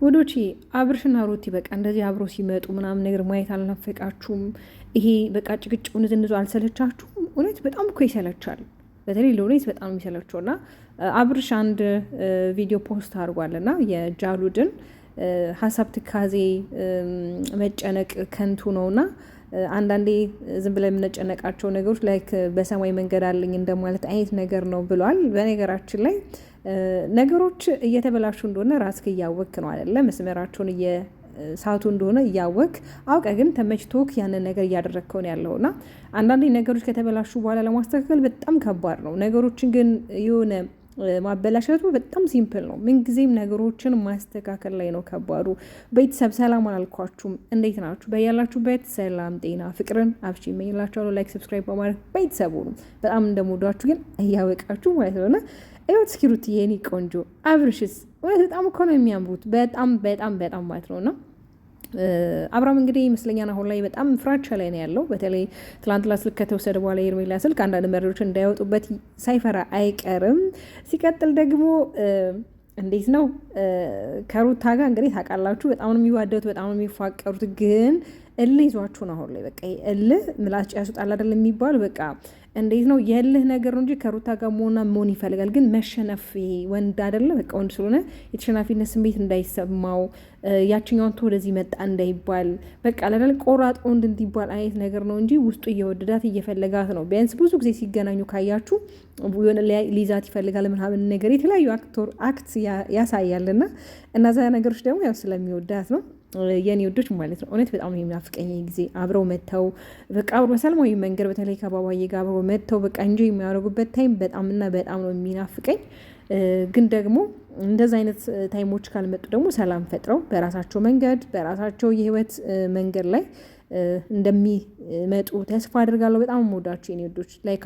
ወዶቼ አብርሽና ሩቲ በቃ እንደዚህ አብሮ ሲመጡ ምናምን ነገር ማየት አልናፈቃችሁም? ይሄ በቃ ጭቅጭቅ ንዝንዙ አልሰለቻችሁም? እውነት በጣም እኮ ይሰለቻል። በተለይ ለእውነት በጣም የሚሰለቸው እና አብርሽ አንድ ቪዲዮ ፖስት አድርጓልና የጃሉድን ሀሳብ ትካዜ መጨነቅ ከንቱ ነውና አንዳንዴ ዝም ብለን የምንጨነቃቸው ነገሮች ላይክ በሰማይ መንገድ አለኝ እንደማለት አይነት ነገር ነው ብሏል። በነገራችን ላይ ነገሮች እየተበላሹ እንደሆነ ራስክ እያወክ ነው አይደለ? መስመራቸውን እየሳቱ እንደሆነ እያወክ አውቀ ግን ተመችቶክ ያንን ነገር እያደረግከው ነው ያለውና አንዳንዴ ነገሮች ከተበላሹ በኋላ ለማስተካከል በጣም ከባድ ነው። ነገሮችን ግን የሆነ ማበላሸቱ በጣም ሲምፕል ነው። ምንጊዜም ነገሮችን ማስተካከል ላይ ነው ከባዱ። ቤተሰብ ሰላም አላልኳችሁም? እንዴት ናችሁ? በያላችሁበት ሰላም ጤና ፍቅርን አብሽ ይመኝላችኋለሁ። ላይክ ሰብስክራይብ በማድረግ ቤተሰቡ ነው በጣም እንደምወዷችሁ ግን እያወቃችሁ ማለት ነውና እዩት እስኪ ሩት የኔ ቆንጆ አብርሽስ በጣም እኮ ነው የሚያምሩት። በጣም በጣም በጣም ማለት ነውና አብርሃም እንግዲህ ይመስለኛል አሁን ላይ በጣም ፍራቻ ላይ ነው ያለው። በተለይ ትላንትና ስልክ ከተወሰደ በኋላ የኤርሜላ ስልክ አንዳንድ መረጃዎች እንዳይወጡበት ሳይፈራ አይቀርም። ሲቀጥል ደግሞ እንዴት ነው ከሩታ ጋር እንግዲህ ታውቃላችሁ በጣም ነው የሚዋደዱት፣ በጣም ነው የሚፋቀሩት። ግን እልህ ይዟችሁ ነው አሁን ላይ በቃ እልህ ምላጭ ያስወጣል አይደል የሚባል በቃ እንዴት ነው የእልህ ነገር ነው እንጂ ከሩታ ጋር መሆን ይፈልጋል። ግን መሸነፍ ወንድ አይደለ በቃ ወንድ ስለሆነ የተሸናፊነት ስሜት እንዳይሰማው ያችኛውን ወደዚህ መጣ እንዳይባል በቃ ለደል ቆራጥ ወንድ እንዲባል አይነት ነገር ነው እንጂ ውስጡ እየወደዳት እየፈለጋት ነው። ቢያንስ ብዙ ጊዜ ሲገናኙ ካያችሁ የሆነ ሊይዛት ይፈልጋል ምናምን ነገር የተለያዩ አክት ያሳያልና እነዛ ነገሮች ደግሞ ያው ስለሚወዳት ነው የኔ ወዶች ማለት ነው። እውነት በጣም ነው የሚናፍቀኝ ጊዜ አብረው መተው በቃ አብረው በሰላማዊ መንገድ በተለይ ከባባዬ ጋር አብረው መተው በቃ እንጂ የሚያደርጉበት ታይም በጣም እና በጣም ነው የሚናፍቀኝ። ግን ደግሞ እንደዛ አይነት ታይሞች ካልመጡ ደግሞ ሰላም ፈጥረው በራሳቸው መንገድ በራሳቸው የህይወት መንገድ ላይ እንደሚመጡ ተስፋ አድርጋለሁ። በጣም የምወዳችሁ የኔ ወዶች ላይክ